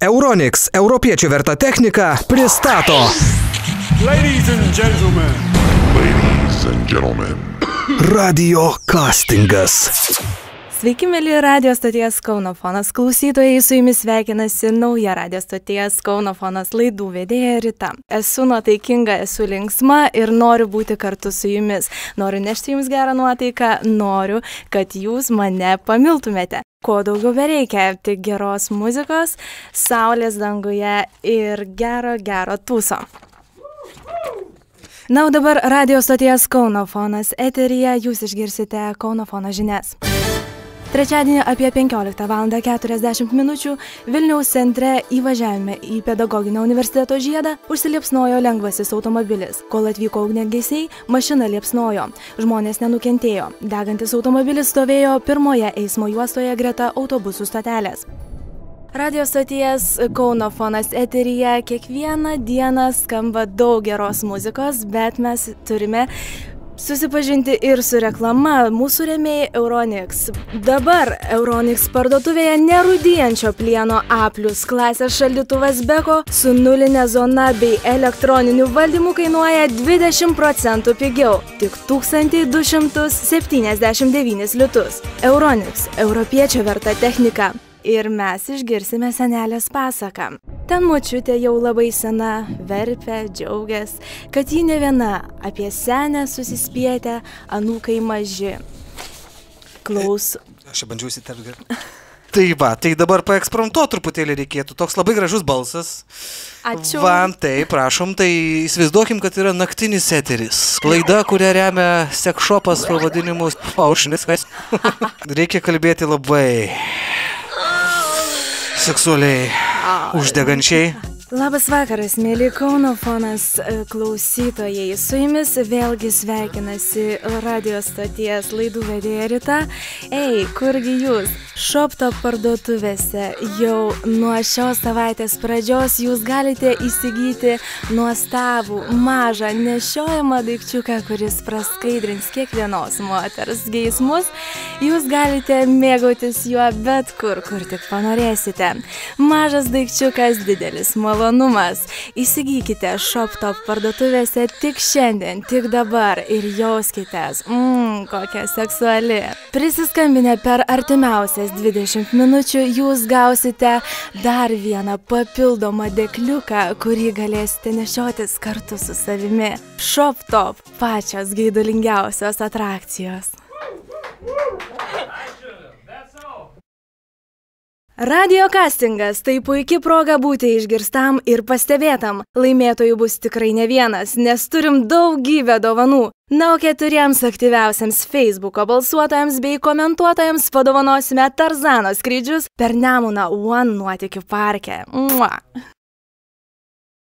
Euronics, europiečių verta technika, pristato. Ladies and gentlemen. Radio castingas. Sveiki, mėly radio stoties Kauno fonas klausytojai, su jumis sveikinasi nauja radio stoties Kauno fonas laidų vedėja Rita. Esu nuotaikinga, esu linksma ir noriu būti kartu su jumis. Noriu nešti jums gerą nuotaiką, noriu, kad jūs mane pamiltumėte. Ko daugiau bereikia, tik geros muzikos, saulės danguje ir gero tūso. Na, o dabar radio stoties Kauno fonas eteryje jūs išgirsite Kauno fono žinias. Trečiadienį apie 15:40 Vilniaus centre įvažiavime į pedagoginio universiteto žiedą užsiliepsnojo lengvasis automobilis. Kol atvyko ugniagesiai, mašina liepsnojo. Žmonės nenukentėjo. Degantis automobilis stovėjo pirmoje eismo juostoje greta autobusų stotelės. Radio stoties Kauno fonas eteryje kiekvieną dieną skamba daug geros muzikos, bet mes turime susipažinti ir su reklama. Mūsų rėmėjai Euronics. Dabar Euronics parduotuvėje nerūdijančio plieno A+ klasės šaldytuvas Beko su nulinė zona bei elektroniniu valdymu kainuoja 20% pigiau. Tik 1279 litus. Euronics, europiečio verta technika. Ir mes išgirsime senelės pasaką. Ten močiutė jau labai sena, verpia, džiaugias, kad ji ne viena, apie senę susispietę, anūkai maži. Klaus. Aš čia bandžiau įsiterpti. Tai dabar paekspromtuot truputėlį reikėtų. Toks labai gražus balsas. Ačiū. Tai prašom, tai įsivaizduokim, kad yra naktinis eteris. Laida, kurią remia seksšopas pavadinimu Aušnis. Reikia kalbėti labai seksualiai, uždegančiai. Labas vakaras, mėly Kauno fonas klausytojai. Su jumis vėlgi sveikinasi radio stoties laidų vedėja Rita. Ei, kurgi jūs? Shoptop parduotuvėse jau nuo šios savaitės pradžios jūs galite įsigyti nuostabų, mažą, nešiojamą daikčiuką, kuris praskaidrins kiekvienos moters geismus. Jūs galite mėgautis juo bet kur tik panorėsite. Mažas daikčiukas, didelis malonumas. Įsigykite Shoptop parduotuvėse tik šiandien, tik dabar ir jauskitės. Kokia seksuali. Prisiskambinę per artimiausias 20 minučių jūs gausite dar vieną papildomą dėkliuką, kurį galėsite nešiotis kartu su savimi. Shoptop, pačios geidulingiausios atrakcijos. Radio castingas – tai puikia proga būti išgirstam ir pastebėtam. Laimėtojų bus tikrai ne vienas, nes turim daugybę dovanų. Na, o 4 aktyviausiams Facebooko balsuotojams bei komentuotojams padovanosime Tarzano skrydžius per Nemuną One nuotykių parke. Mua.